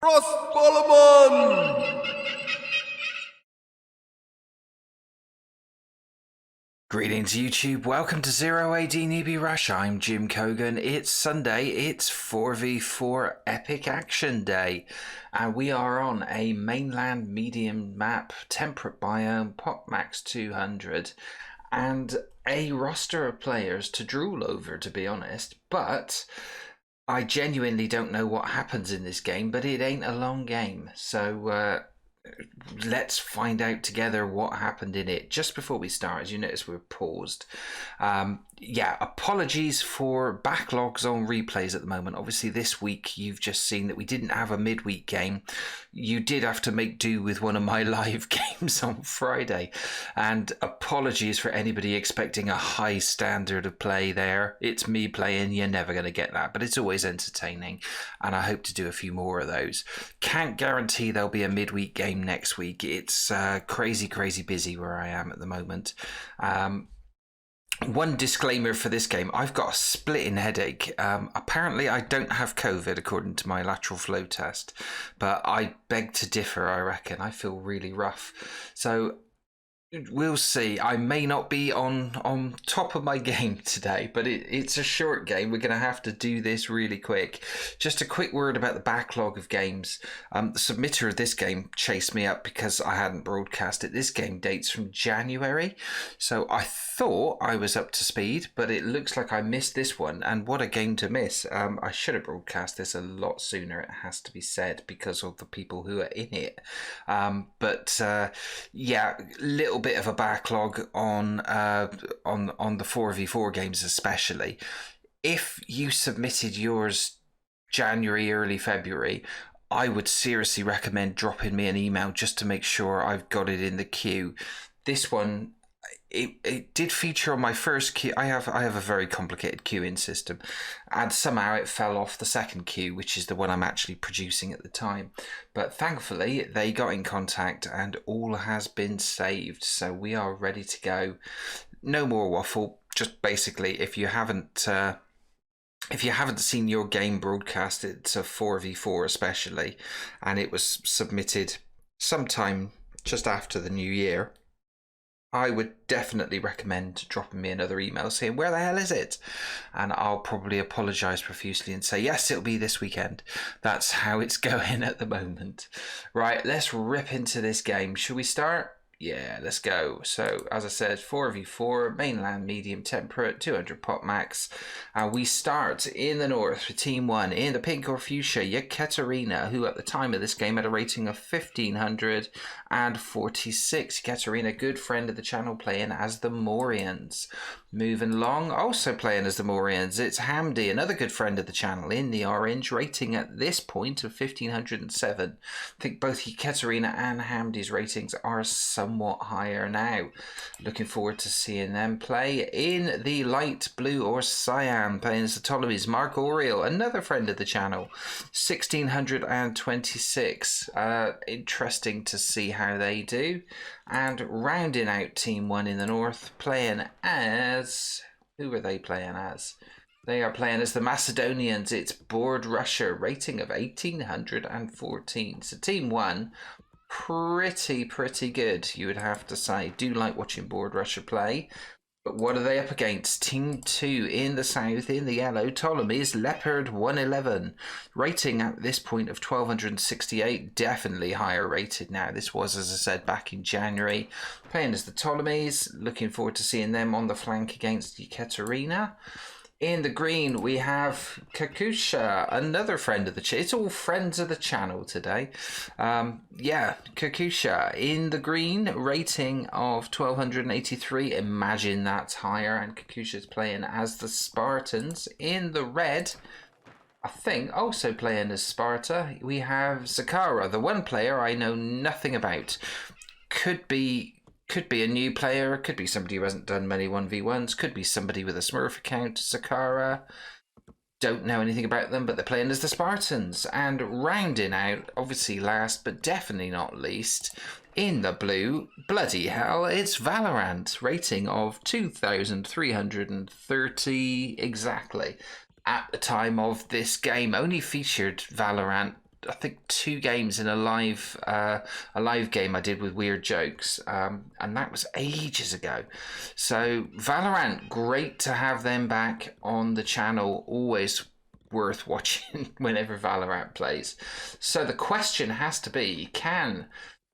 Ross Solomon! Greetings YouTube, welcome to 0AD Newbie Rush. I'm Jim Cogan. It's Sunday, it's 4v4 Epic Action Day. And we are on a mainland medium map, temperate biome, pop max 200. And a roster of players to drool over, to be honest. But I genuinely don't know what happens in this game, but it ain't a long game. So let's find out together what happened in it. Just before we start, as you notice, we're paused. Yeah, apologies for backlogs on replays at the moment. Obviously, this week you've just seen that we didn't have a midweek game. You did have to make do with one of my live games on Friday. And apologies for anybody expecting a high standard of play there. It's me playing, you're never going to get that, but it's always entertaining. And I hope to do a few more of those. Can't guarantee there'll be a midweek game next week. It's crazy busy where I am at the moment. One disclaimer for this game, I've got a splitting headache. Apparently I don't have COVID according to my lateral flow test, but I beg to differ. I reckon I feel really rough, so we'll see. I may not be on top of my game today, but it's a short game. We're going to have to do this really quick. Just a quick word about the backlog of games. The submitter of this game chased me up because I hadn't broadcast it. This game dates from January, so I thought I was up to speed, but it looks like I missed this one, and what a game to miss. I should have broadcast this a lot sooner, it has to be said, because of the people who are in it. Yeah, little bit of a backlog on the 4v4 games, especially if you submitted yours January, early February. I would seriously recommend dropping me an email just to make sure I've got it in the queue. This one, it did feature on my first queue. I have a very complicated queuing system, and somehow it fell off the second queue, which is the one I'm actually producing at the time. But thankfully they got in contact and all has been saved, so we are ready to go. No more waffle. Just basically, if you haven't seen your game broadcast, it's a 4v4 especially, and it was submitted sometime just after the new year, I would definitely recommend dropping me another email saying, where the hell is it? And I'll probably apologise profusely and say, yes, it'll be this weekend. That's how it's going at the moment. Right, let's rip into this game. Shall we start? Yeah, let's go. So, as I said, 4v4, mainland, medium, temperate, 200 pop max. We start in the north with Team 1. In the pink or fuchsia, Yekaterina, who at the time of this game had a rating of 1546. Yekaterina, good friend of the channel, playing as the Morians. Moving along, also playing as the Morians, it's Hamdi, another good friend of the channel, in the orange, rating at this point of 1507. I think both Yekaterina and Hamdi's ratings are somewhat higher now. Looking forward to seeing them play. In the light blue or cyan, playing as the Ptolemies, Mark Oriel, another friend of the channel, 1626. Interesting to see how they do. And rounding out Team 1 in the north, playing as... who are they playing as? They are playing as the Macedonians. It's Board Rusher, rating of 1814. So Team 1, pretty good, you would have to say. Do like watching Board Rusher play. But what are they up against? Team 2 in the south, in the yellow, Ptolemies, Leopard 111. Rating at this point of 1268, definitely higher rated now. This was, as I said, back in January. Playing as the Ptolemies, looking forward to seeing them on the flank against Yekaterina. In the green, we have Kakusha, another friend of the channel. It's all friends of the channel today. Yeah, Kakusha in the green, rating of 1283. Imagine that's higher. And Kakusha's playing as the Spartans. In the red, I think also playing as Sparta, we have Zakara, the one player I know nothing about. Could be a new player, could be somebody who hasn't done many 1v1s, could be somebody with a Smurf account. Zakara, don't know anything about them, but they're playing as the Spartans. And rounding out, obviously last but definitely not least, in the blue, bloody hell, it's Valorant, rating of 2330 exactly. At the time of this game, only featured Valorant I think 2 games in a live game I did with Weird Jokes, and that was ages ago. So Valorant, great to have them back on the channel. Always worth watching whenever Valorant plays. So the question has to be, can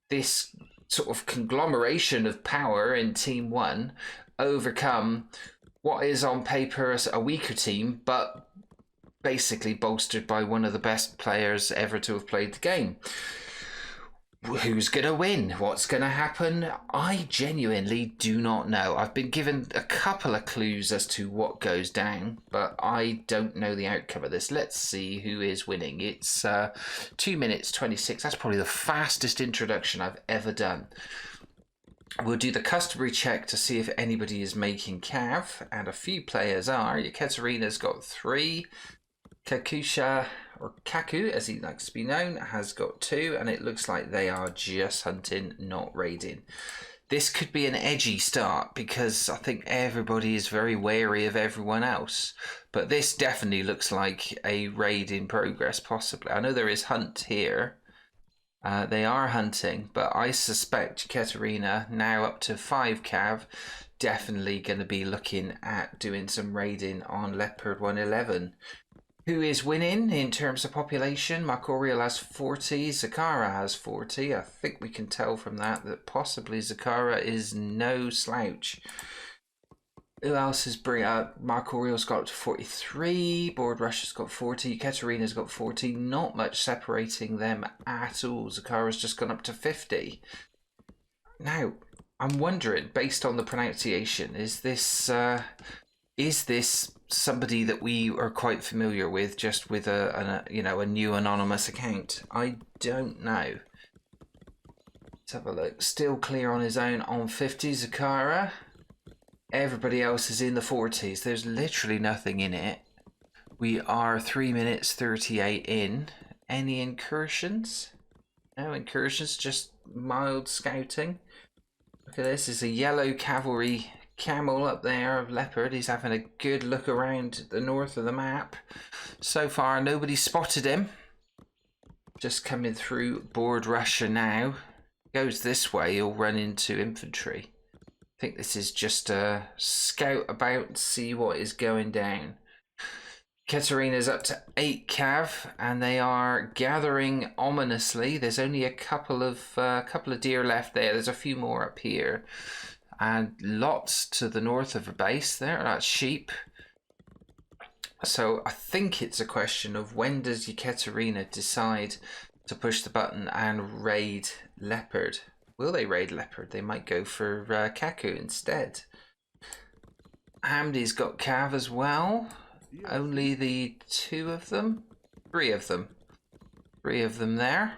this sort of conglomeration of power in Team 1 overcome what is on paper a weaker team, but basically bolstered by one of the best players ever to have played the game? Who's going to win? What's going to happen? I genuinely do not know. I've been given a couple of clues as to what goes down, but I don't know the outcome of this. Let's see who is winning. It's 2 minutes 26. That's probably the fastest introduction I've ever done. We'll do the customary check to see if anybody is making cav, and a few players are. Yekaterina's got 3. Kakusha, or Kaku as he likes to be known, has got 2, and it looks like they are just hunting, not raiding. This could be an edgy start because I think everybody is very wary of everyone else, but this definitely looks like a raid in progress, possibly. I know there is hunt here. They are hunting, but I suspect Katerina, now up to 5 cav, definitely going to be looking at doing some raiding on Leopard 111. Who is winning in terms of population? Markoriel has 40, Zakara has 40. I think we can tell from that possibly Zakara is no slouch. Who else is bringing up? Markoriel's got up to 43, Board Rush has got 40, Katerina's got 40. Not much separating them at all. Zakara's just gone up to 50. Now, I'm wondering, based on the pronunciation, is this somebody that we are quite familiar with, just with a new anonymous account? I don't know. Let's have a look. Still clear on his own on 50, Zakara. Everybody else is in the 40s. There's literally nothing in it. We are 3 minutes 38 in. Any incursions? No incursions, just mild scouting. Look at this. There's a yellow cavalry camel up there of Leopard. He's having a good look around the north of the map. So far, nobody spotted him. Just coming through Board Rusher now. Goes this way, he'll run into infantry. I think this is just a scout about to see what is going down. Katerina's up to 8 cav, and they are gathering ominously. There's only a couple of deer left there. There's a few more up here, and lots to the north of her base there. That's sheep. So I think it's a question of, when does Yekaterina decide to push the button and raid Leopard? Will they raid Leopard? They might go for Kaku instead. Hamdi's got cav as well. Only the 2 of them? 3 of them. 3 of them there.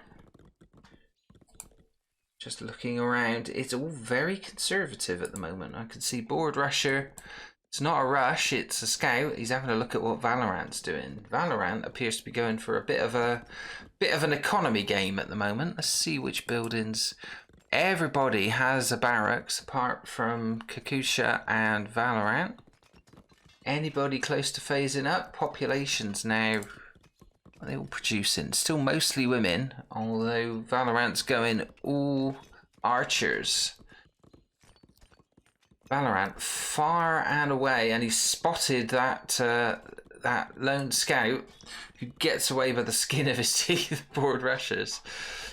Just looking around. It's all very conservative at the moment. I can see Board Rusher. It's not a rush, it's a scout. He's having a look at what Valorant's doing. Valorant appears to be going for a bit of an economy game at the moment. Let's see which buildings. Everybody has a barracks apart from Kakusha and Valorant. Anybody close to phasing up? Populations now, are they all producing? Still mostly women, although Valorant's going all archers. Valorant far and away, and he spotted that lone scout who gets away by the skin of his teeth. Board Rushers.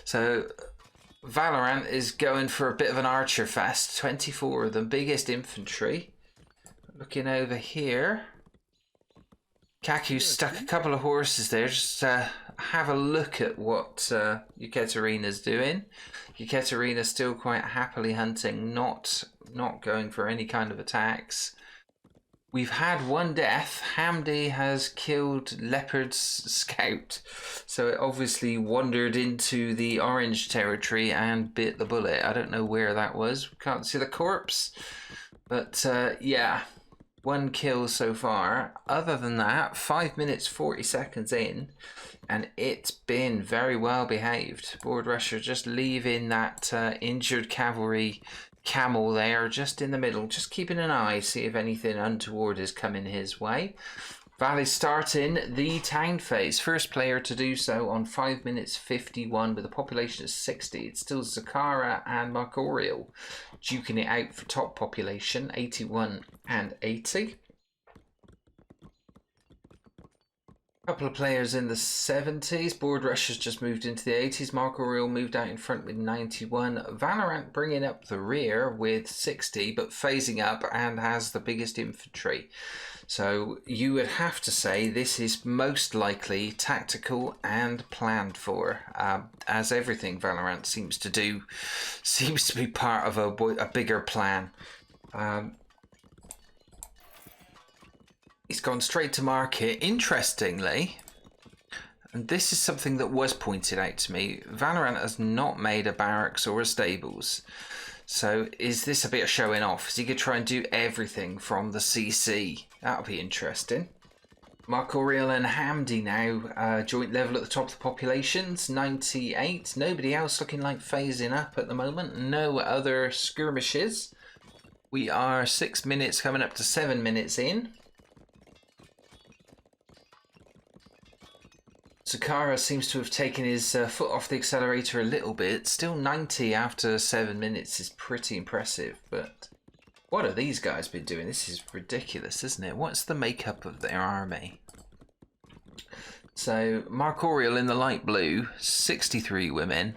So Valorant is going for a bit of an archer fest. 24 of them, biggest infantry. Looking over here, Kaku stuck a couple of horses there. Just have a look at what Yekaterina's doing. Yekaterina's still quite happily hunting, not going for any kind of attacks. We've had 1 death. Hamdi has killed Leopard's scout, so it obviously wandered into the orange territory and bit the bullet. I don't know where that was. Can't see the corpse, but yeah. 1 kill so far. Other than that, 5 minutes 40 seconds in, and it's been very well behaved. Board Rusher just leaving that injured cavalry camel there just in the middle, just keeping an eye, see if anything untoward is coming his way. Valley's starting the town phase. First player to do so on 5 minutes 51 with a population of 60. It's still Zakara and Markorial duking it out for top population, 81 and 80. Couple of players in the 70s. Board Rush has just moved into the 80s. Marco Real moved out in front with 91. Valorant bringing up the rear with 60, but phasing up and has the biggest infantry. So you would have to say this is most likely tactical and planned for, as everything Valorant seems to do seems to be part of a bigger plan. He's gone straight to market. Interestingly, and this is something that was pointed out to me, Valorant has not made a barracks or a stables. So is this a bit of showing off? Is he going to try and do everything from the CC? That'll be interesting. Marco Real and Hamdi now joint level at the top of the populations, 98. Nobody else looking like phasing up at the moment. No other skirmishes. We are 6 minutes coming up to 7 minutes in. Zakara seems to have taken his foot off the accelerator a little bit. Still 90 after 7 minutes is pretty impressive, but what have these guys been doing? This is ridiculous, isn't it? What's the makeup of their army? So, Markorial in the light blue, 63 women,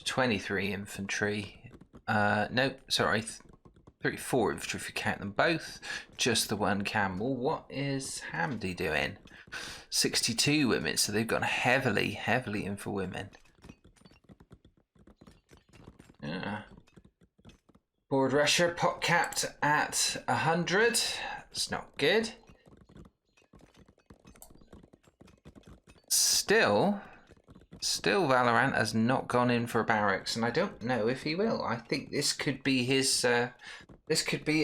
23 infantry. No, sorry, 34 infantry if you count them both. Just the one camel. What is Hamdi doing? 62 women, so they've gone heavily in for women. Yeah. Board Rusher pot capped at 100. It's not good. Still Valorant has not gone in for barracks, and I don't know if he will. I think this could be his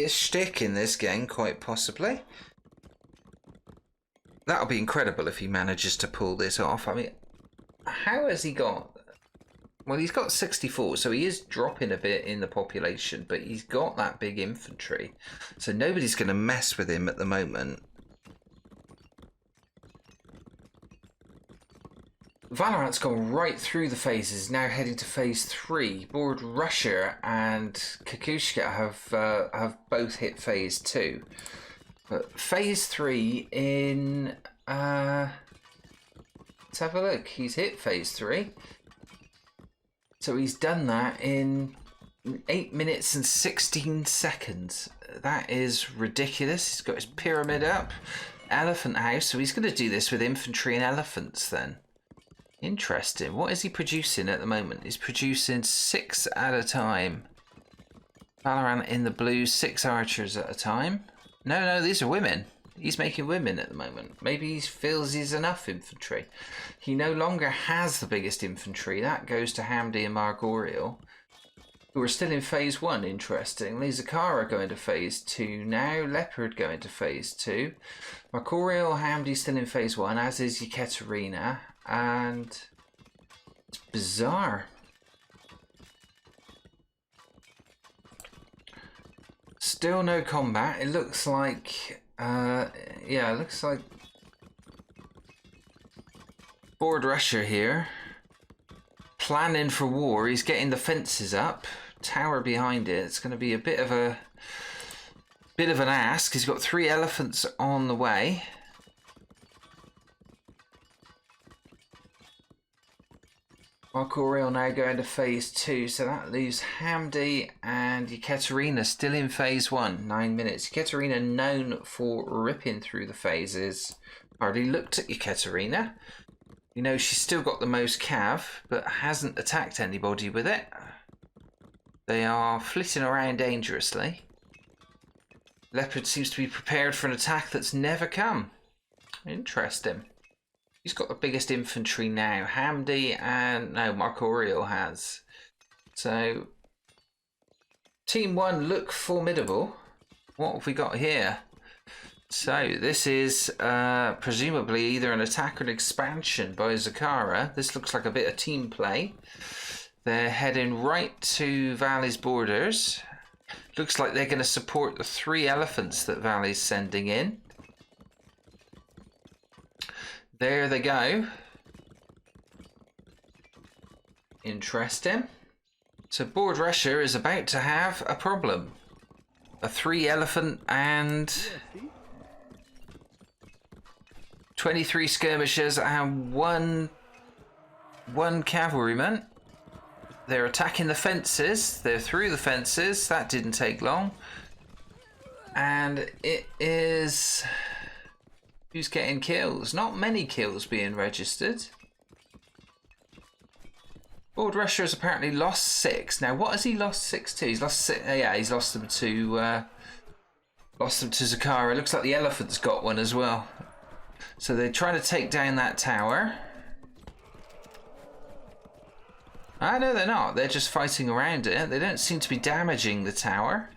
shtick in this game, quite possibly. That'll be incredible if he manages to pull this off. I mean, how has he got... Well, he's got 64, so he is dropping a bit in the population, but he's got that big infantry. So nobody's going to mess with him at the moment. Valorant's gone right through the phases, now heading to phase 3. Board Rusher and Kukushka have both hit phase 2. But phase 3 in... let's have a look. He's hit phase 3. So he's done that in 8 minutes and 16 seconds. That is ridiculous. He's got his pyramid up. Elephant house. So he's going to do this with infantry and elephants then. Interesting. What is he producing at the moment? He's producing 6 at a time. Valorant in the blue, 6 archers at a time. No, these are women. He's making women at the moment. Maybe he feels he's enough infantry. He no longer has the biggest infantry. That goes to Hamdi and Margorial, who are still in phase 1, interestingly. Zakara going to phase 2 now. Leopard going to phase 2. Margorial, Hamdi still in phase 1, as is Yekaterina. And it's bizarre. Still no combat. It looks like, yeah, it looks like Board Rusher here, planning for war. He's getting the fences up, tower behind it. It's going to be a bit of an ask. He's got 3 elephants on the way. Markorial now going to phase 2, so that leaves Hamdi and Yekaterina still in phase 1, 9 minutes. Yekaterina known for ripping through the phases. Hardly looked at Yekaterina. You know, she's still got the most cav, but hasn't attacked anybody with it. They are flitting around dangerously. Leopard seems to be prepared for an attack that's never come. Interesting. He's got the biggest infantry now. Hamdi and... no, Markorial has. So, Team 1 look formidable. What have we got here? So, this is presumably either an attack or an expansion by Zakara. This looks like a bit of team play. They're heading right to Valley's borders. Looks like they're going to support the 3 elephants that Valley's sending in. There they go. Interesting. So Board Rusher is about to have a problem. A 3 elephant and 23 skirmishers and one cavalryman. They're attacking the fences. They're through the fences. That didn't take long. And it is... Who's getting kills? Not many kills being registered. Board Rusher has apparently lost 6. Now, what has he lost 6 to? He's lost 6. Yeah, he's lost them to Zakara. Looks like the elephant's got one as well. So they're trying to take down that tower. Ah, no, they're not. They're just fighting around it. They don't seem to be damaging the tower.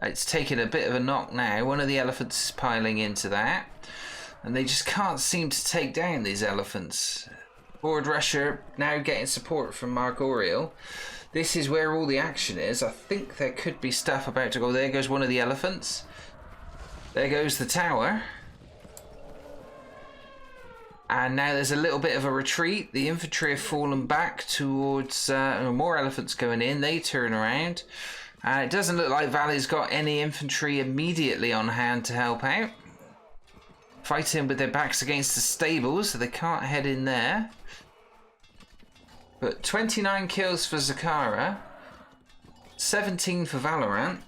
It's taken a bit of a knock now. One of the elephants is piling into that. And they just can't seem to take down these elephants. Board Rusher now getting support from Mark Oriel. This is where all the action is. I think there could be stuff about to go. There goes one of the elephants. There goes the tower. And now there's a little bit of a retreat. The infantry have fallen back towards more elephants going in. They turn around. It doesn't look like Valley's got any infantry immediately on hand to help out. Fighting with their backs against the stables, so they can't head in there. But 29 kills for Zakara, 17 for Valorant.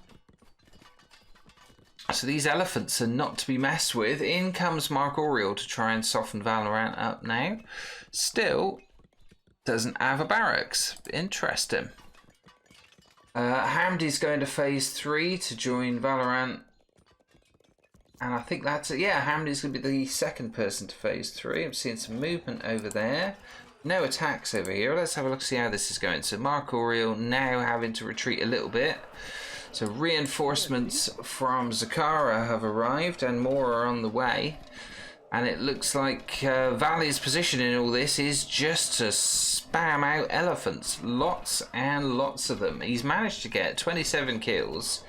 So these elephants are not to be messed with. In comes Mark Oriel to try and soften Valorant up now. Still doesn't have a barracks. Interesting. Hamdi's going to phase 3 to join Valorant. And I think that's it. Yeah, Hamdi's going to be the second person to phase 3. I'm seeing some movement over there. No attacks over here. Let's have a look, see how this is going. So Mark Oriel now having to retreat a little bit. So reinforcements from Zakara have arrived and more are on the way. And it looks like Valley's position in all this is just to spam out elephants. Lots and lots of them. He's managed to get 27 kills.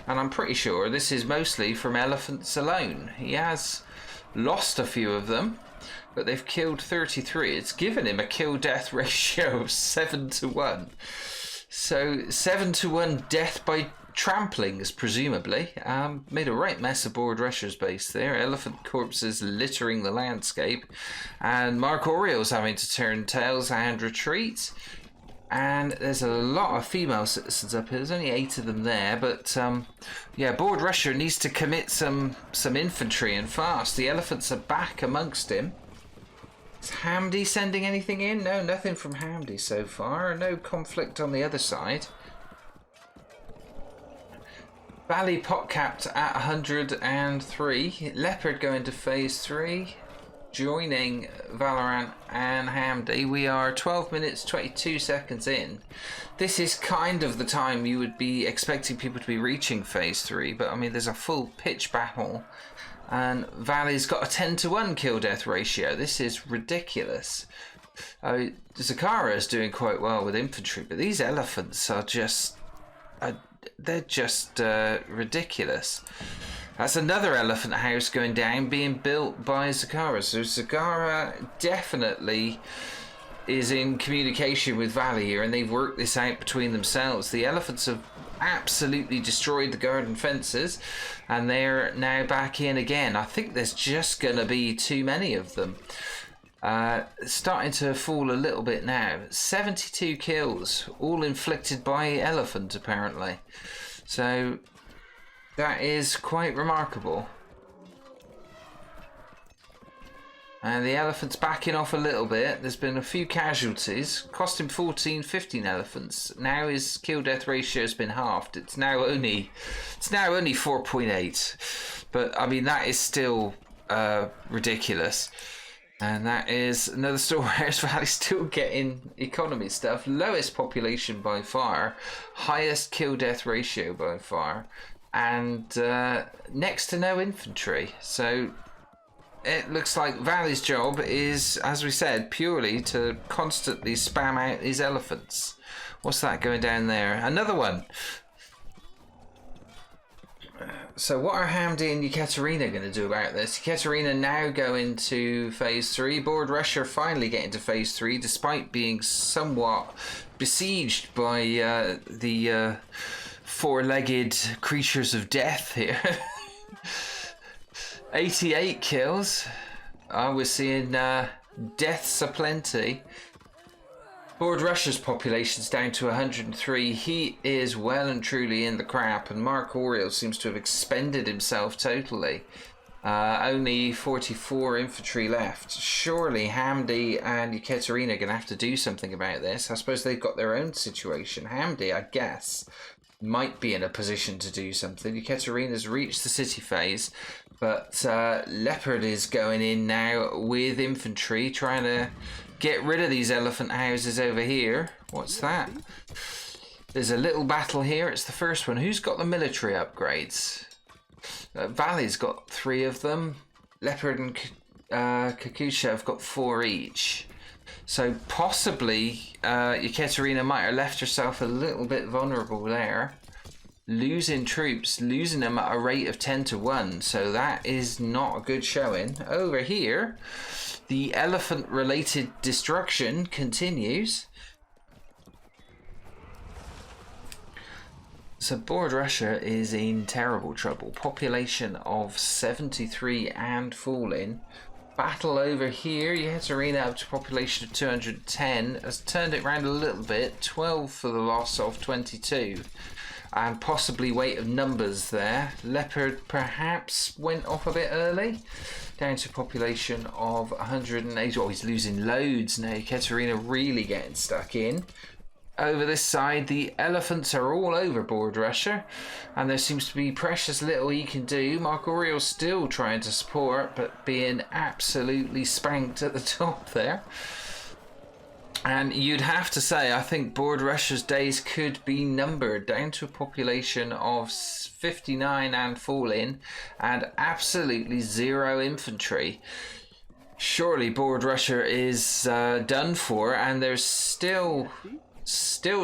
And I'm pretty sure this is mostly from elephants alone. He has lost a few of them, but they've killed 33. It's given him a kill-death ratio of 7-1. So 7-1 death by tramplings, presumably. Made a right mess of Board Rusher's base there. Elephant corpses littering the landscape. And Mark Oriel's having to turn tails and retreat. And there's a lot of female citizens up here. There's only 8 of them there, but yeah, Board Rusher needs to commit some infantry and fast. The elephants are back amongst him. Is Hamdi sending anything in? No, nothing from Hamdi so far. No conflict on the other side. Valley pot capped at 103. Leopard going to phase 3. Joining Valorant and Hamdi. We are 12 minutes 22 seconds in. This is kind of the time you would be expecting people to be reaching phase 3, but I mean there's a full pitch battle and Valley's got a 10-1 kill death ratio. This is ridiculous. Zakara is doing quite well with infantry, but these elephants are just they're just ridiculous. That's another elephant house going down, being built by Zakara. So Zakara definitely is in communication with Valley here, and they've worked this out between themselves. The elephants have absolutely destroyed the garden fences, and they're now back in again. I think there's just going to be too many of them. Starting to fall a little bit now. 72 kills, all inflicted by elephant, apparently. So that is quite remarkable. And the elephant's backing off a little bit. There's been a few casualties. Cost him 14, 15 elephants. Now his kill death ratio has been halved. It's now only 4.8. But I mean that is still ridiculous. And that is another story. Valley still getting economy stuff. Lowest population by far. Highest kill death ratio by far. And next to no infantry. So it looks like Valley's job is, as we said, purely to constantly spam out these elephants. What's that going down there? Another one. So what are Hamdi and Yekaterina going to do about this? Yekaterina now go into phase 3. Board Rusher finally get into phase 3 despite being somewhat besieged by the four-legged creatures of death here. 88 kills. We're seeing deaths aplenty. Board Rusher's population's down to 103. He is well and truly in the crap, and Mark Oriel seems to have expended himself totally. Only 44 infantry left. Surely Hamdi and Yekaterina are going to have to do something about this. I suppose they've got their own situation. Hamdi, I guess, might be in a position to do something. Yekaterina's reached the city phase, but Leopard is going in now with infantry, trying to get rid of these elephant houses over here. What's that? There's a little battle here. It's the first one. Who's got the military upgrades? Valley's got 3 of them. Leopard and Kakusha have got 4 each. So possibly Yekaterina might have left herself a little bit vulnerable there. Losing troops, losing them at a rate of 10-1. So that is not a good showing. Over here, the elephant-related destruction continues. So Board Russia is in terrible trouble. Population of 73 and falling. Battle over here. Yekaterina up to population of 210. Has turned it around a little bit. 12 for the loss of 22. And possibly weight of numbers there. Leopard perhaps went off a bit early. Down to population of 180. Oh, he's losing loads now. Yekaterina really getting stuck in. Over this side, the elephants are all over Board Rusher, and there seems to be precious little he can do. Mark Oriel's still trying to support, but being absolutely spanked at the top there. And you'd have to say, I think Board Rusher's days could be numbered, down to a population of 59 and falling, and absolutely 0 infantry. Surely Board Rusher is done for, and there's still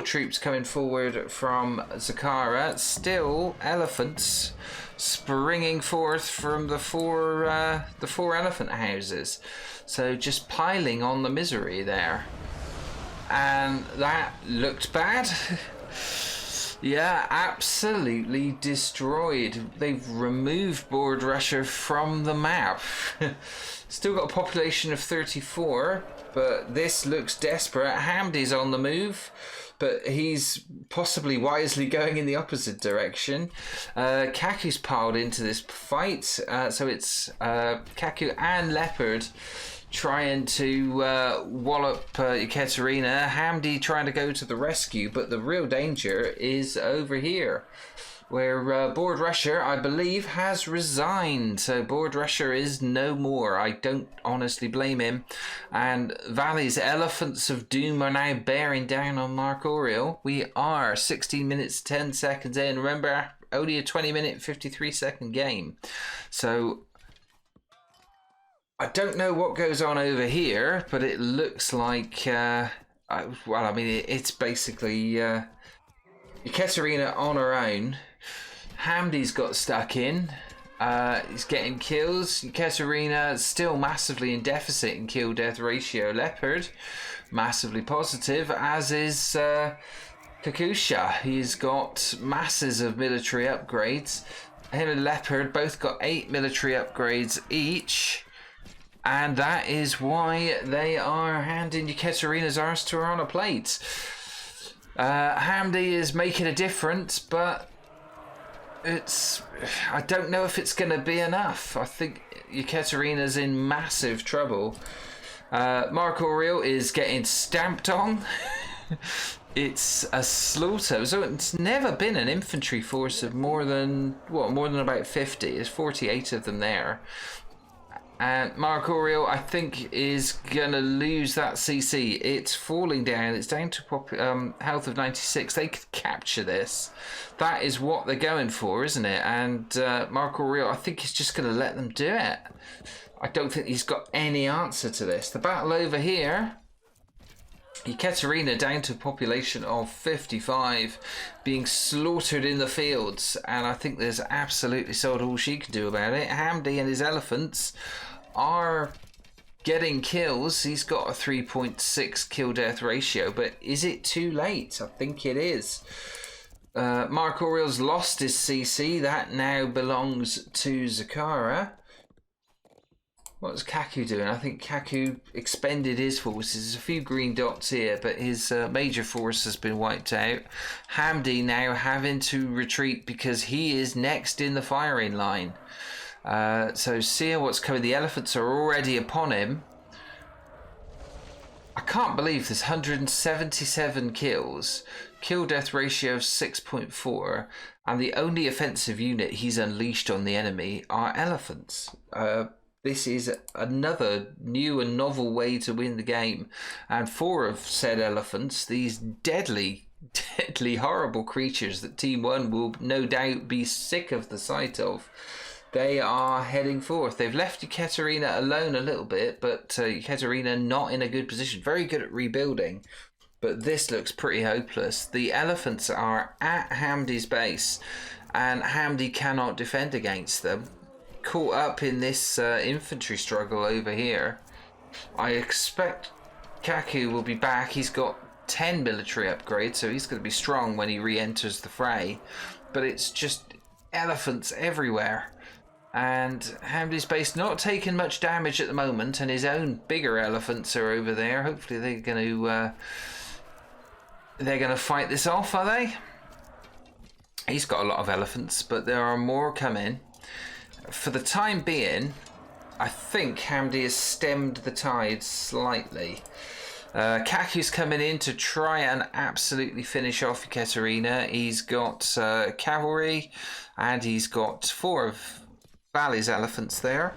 troops coming forward from Zakara, still elephants springing forth from the four elephant houses. So just piling on the misery there. And that looked bad. Yeah, absolutely destroyed. They've removed Board Rusher from the map. Still got a population of 34, but this looks desperate. Hamdi's on the move, but he's possibly wisely going in the opposite direction. Kaku's piled into this fight, so it's Kaku and Leopard trying to wallop Yekaterina. Hamdi trying to go to the rescue, but the real danger is over here, where Board Rusher, I believe, has resigned. So Board Rusher is no more. I don't honestly blame him. And Valley's Elephants of Doom are now bearing down on Mark Oriel. We are 16 minutes 10 seconds in. Remember, only a 20-minute 53-second game. So I don't know what goes on over here, but it looks like, well, I mean, it's basically Yekaterina on her own. Hamdi's got stuck in. He's getting kills. Yekaterina still massively in deficit in kill-death ratio. Leopard, massively positive, as is Kakusha. He's got masses of military upgrades. Him and Leopard both got 8 military upgrades each. And that is why they are handing Yekaterina's arse to her on a plate. Hamdi is making a difference, but I don't know if it's going to be enough. I think Yekaterina's in massive trouble. Mark Oriel is getting stamped on. It's a slaughter. So it's never been an infantry force of more than about 50. There's 48 of them there. And Mark Oriel, I think, is going to lose that CC. It's falling down. It's down to health of 96. They could capture this. That is what they're going for, isn't it? And Mark Oriel, I think, is just going to let them do it. I don't think he's got any answer to this. The battle over here Ekaterina down to a population of 55, being slaughtered in the fields, and I think there's absolutely sod all she can do about it. Hamdi and his elephants are getting kills. He's got a 3.6 kill death ratio, but is it too late? I think it is. Mark Aurel's lost his CC. That now belongs to Zakara. What's Kaku doing? I think Kaku expended his forces. There's a few green dots here, but his major force has been wiped out. Hamdi now having to retreat because he is next in the firing line. So see what's coming. The elephants are already upon him. I can't believe this. 177 kills. Kill death ratio of 6.4. And the only offensive unit he's unleashed on the enemy are elephants. This is another new and novel way to win the game. And 4 of said elephants, these deadly, horrible creatures that Team 1 will no doubt be sick of the sight of, they are heading forth. They've left Ekaterina alone a little bit, but Ekaterina not in a good position. Very good at rebuilding, but this looks pretty hopeless. The elephants are at Hamdi's base, and Hamdi cannot defend against them. Caught up in this infantry struggle over here. I expect Kaku will be back. He's got 10 military upgrades, so he's going to be strong when he re-enters the fray. But it's just elephants everywhere. And Hamdi's base not taking much damage at the moment, and his own bigger elephants are over there. Hopefully they're going to fight this off, are they? He's got a lot of elephants, but there are more coming. For the time being, I think Hamdi has stemmed the tide slightly. Kaku's coming in to try and absolutely finish off Ekaterina. He's got cavalry, and he's got 4 of Valley's elephants there.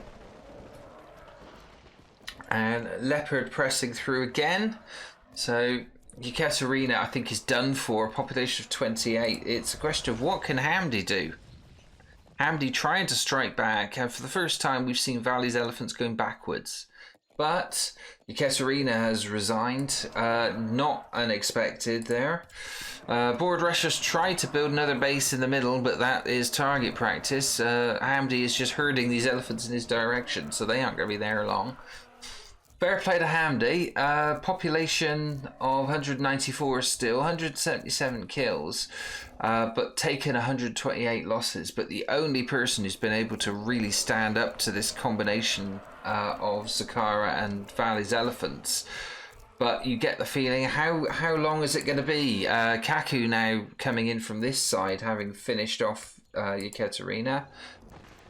And Leopard pressing through again. So Ekaterina, I think, is done for. A population of 28. It's a question of what can Hamdi do? Hamdi trying to strike back, and for the first time we've seen Valley's elephants going backwards. But Ekaterina has resigned, not unexpected there. Board Rushers tried to build another base in the middle, but that is target practice. Hamdi is just herding these elephants in his direction, so they aren't going to be there long. Fair play to Hamdi. Population of 194 still, 177 kills, but taken 128 losses. But the only person who's been able to really stand up to this combination of Zakara and Valley's elephants. But you get the feeling, how long is it going to be? Kaku now coming in from this side, having finished off Ekaterina.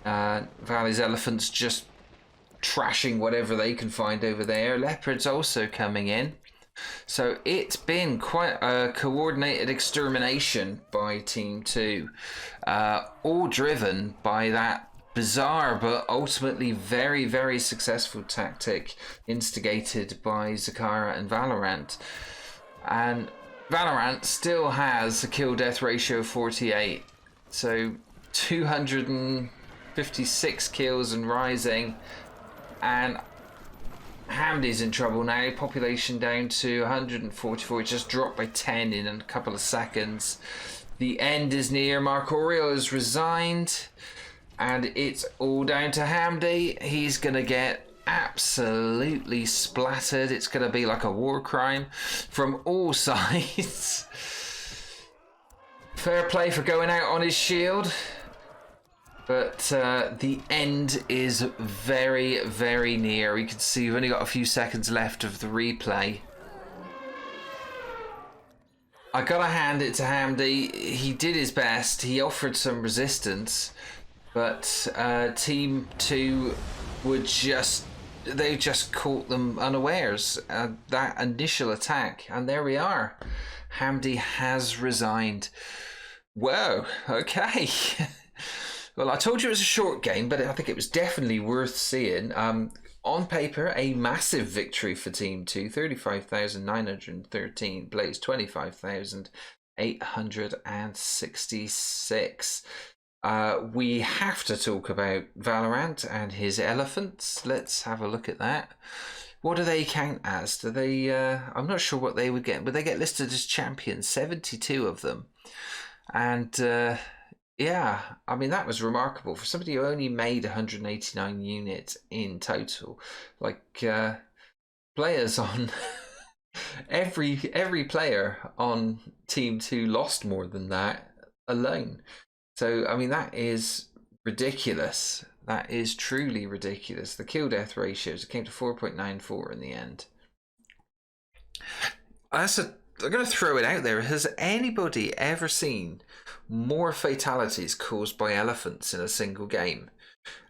Valley's elephants just trashing whatever they can find over there. Leopard's also coming in. So it's been quite a coordinated extermination by Team 2. All driven by that bizarre but ultimately very, very successful tactic instigated by Zakara and Valorant. And Valorant still has a kill death ratio of 48. So 256 kills and rising. And Hamdi's in trouble now. Population down to 144. It just dropped by 10 in a couple of seconds. The end is near. Mark Aurel has resigned. And it's all down to Hamdi. He's going to get absolutely splattered. It's going to be like a war crime from all sides. Fair play for going out on his shield. But the end is very, very near. You can see we've only got a few seconds left of the replay. I gotta hand it to Hamdi. He did his best. He offered some resistance. But Team 2 would they just caught them unawares. That initial attack. And there we are. Hamdi has resigned. Whoa, okay. Well, I told you it was a short game, but I think it was definitely worth seeing. On paper, a massive victory for Team 2. 35,913 plays, 25,866. We have to talk about Valorant and his elephants. Let's have a look at that. What do they count as? Do they? I'm not sure what they would get. Would they get listed as champions? 72 of them, and yeah, I mean that was remarkable for somebody who only made 189 units in total. Like players on every player on Team 2 lost more than that alone. So I mean that is ridiculous. That is truly ridiculous. The kill death ratios, it came to 4.94 in the end. I'm going to throw it out there. Has anybody ever seen more fatalities caused by elephants in a single game?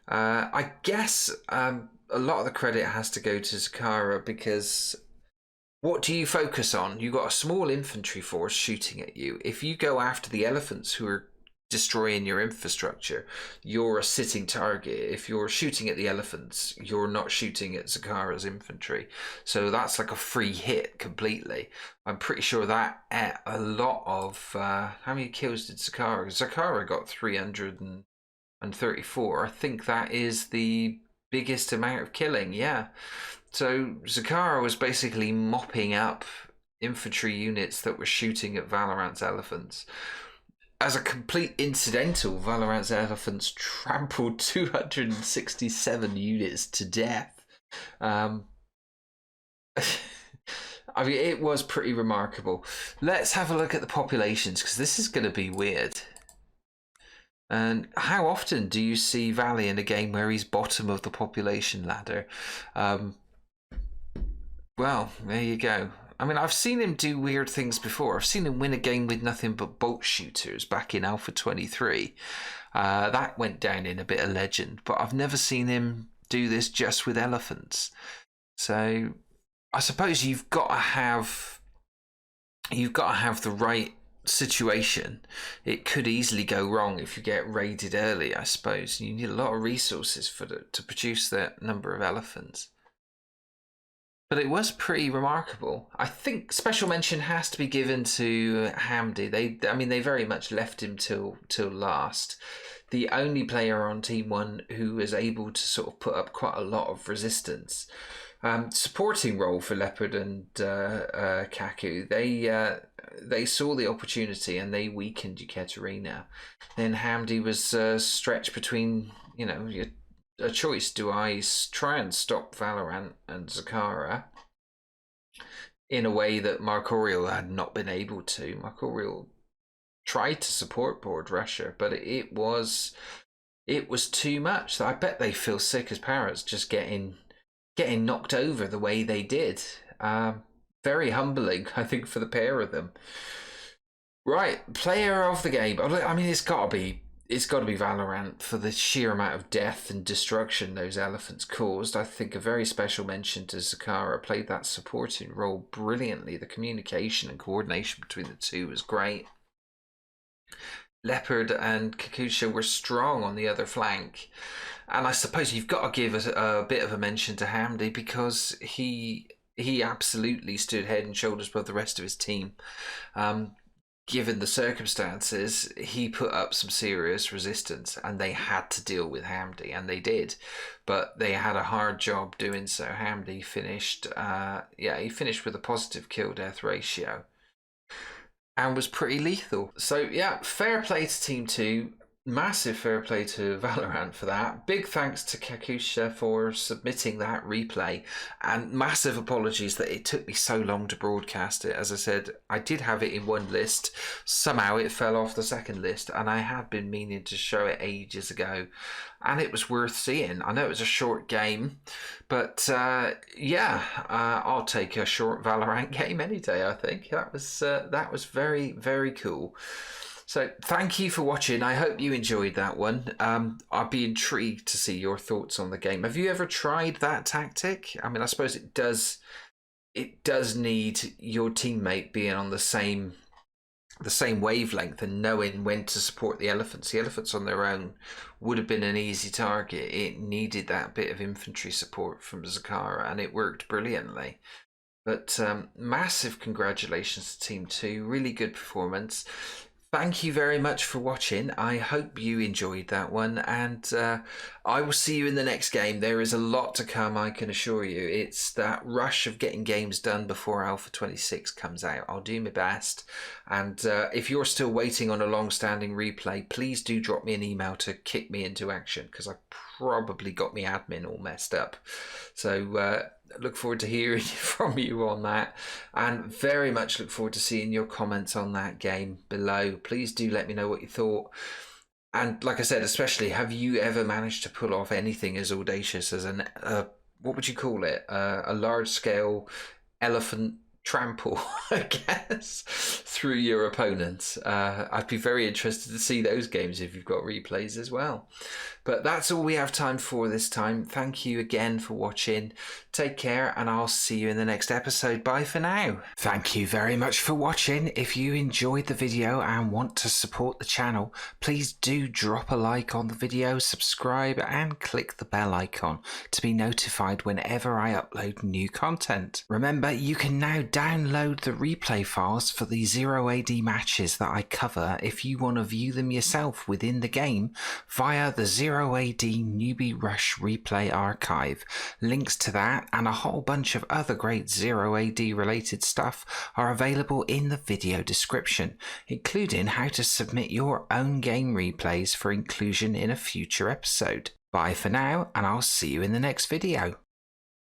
I guess a lot of the credit has to go to Zakara, because what do you focus on? You've got a small infantry force shooting at you. If you go after the elephants who are destroying your infrastructure, you're a sitting target. If you're shooting at the elephants, you're not shooting at Zakara's infantry. So that's like a free hit completely. I'm pretty sure that ate a lot of... how many kills did Zakara? Zakara got 334. I think that is the biggest amount of killing, yeah. So Zakara was basically mopping up infantry units that were shooting at Valorant's elephants. As a complete incidental, Valorant's elephants trampled 267 units to death. I mean, it was pretty remarkable. Let's have a look at the populations, because this is going to be weird. And how often do you see Valley in a game where he's bottom of the population ladder? Well, there you go. I mean, I've seen him do weird things before. I've seen him win a game with nothing but bolt shooters back in Alpha 23. That went down in a bit of legend, but I've never seen him do this just with elephants. So I suppose you've got to have the right situation. It could easily go wrong if you get raided early, I suppose. You need a lot of resources to produce that number of elephants. But it was pretty remarkable. I think special mention has to be given to Hamdi. They very much left him till last. The only player on Team 1 who was able to sort of put up quite a lot of resistance. Supporting role for Leopard and Kaku. They saw the opportunity and they weakened Yekaterina. Then Hamdi was stretched between, a choice. Do I try and stop Valorant and Zakara in a way that Mark Auriel had not been able to? Mark Auriel tried to support Board Rusher, but it was too much. I bet they feel sick as parrots just getting knocked over the way they did. Very humbling, I think, for the pair of them. Right, player of the game. I mean, it's got to be Valorant for the sheer amount of death and destruction those elephants caused. I think a very special mention to Zakara. Played that supporting role brilliantly. The communication and coordination between the two was great. Leopard and Kakusha were strong on the other flank. And I suppose you've got to give a bit of a mention to Hamdi, because he absolutely stood head and shoulders above the rest of his team. Given the circumstances, he put up some serious resistance and they had to deal with Hamdi, and they did. But they had a hard job doing so. Hamdi finished, he finished with a positive kill-death ratio and was pretty lethal. So, yeah, fair play to Team 2. Massive fair play to Valorant for that. Big thanks to Kakusha for submitting that replay, and massive apologies that it took me so long to broadcast it. As I said, I did have it in one list. Somehow it fell off the second list, and I had been meaning to show it ages ago, and it was worth seeing. I know it was a short game, but I'll take a short Valorant game any day. I think that was very, very cool. So thank you for watching. I hope you enjoyed that one. I'd be intrigued to see your thoughts on the game. Have you ever tried that tactic? I mean, I suppose it does need your teammate being on the same wavelength and knowing when to support the elephants. The elephants on their own would have been an easy target. It needed that bit of infantry support from Zakara, and it worked brilliantly. But massive congratulations to Team 2. Really good performance. Thank you very much for watching. I hope you enjoyed that one, and I will see you in the next game. There is a lot to come, I can assure you. It's that rush of getting games done before Alpha 26 comes out. I'll do my best, and if you're still waiting on a long-standing replay, please do drop me an email to kick me into action, because I probably got my admin all messed up. So look forward to hearing from you on that, and very much look forward to seeing your comments on that game below. Please do let me know what you thought, and like I said, especially, have you ever managed to pull off anything as audacious as an what would you call it, a large scale elephant trample, I guess, through your opponents? I'd be very interested to see those games if you've got replays as well. But that's all we have time for this time. Thank you again for watching. Take care, and I'll see you in the next episode. Bye for now. Thank you very much for watching. If you enjoyed the video and want to support the channel, please do drop a like on the video, subscribe, and click the bell icon to be notified whenever I upload new content. Remember, you can now download the replay files for the 0AD matches that I cover if you want to view them yourself within the game via the 0AD Newbie Rush replay archive. Links to that and a whole bunch of other great 0AD related stuff are available in the video description, including how to submit your own game replays for inclusion in a future episode. Bye for now, and I'll see you in the next video.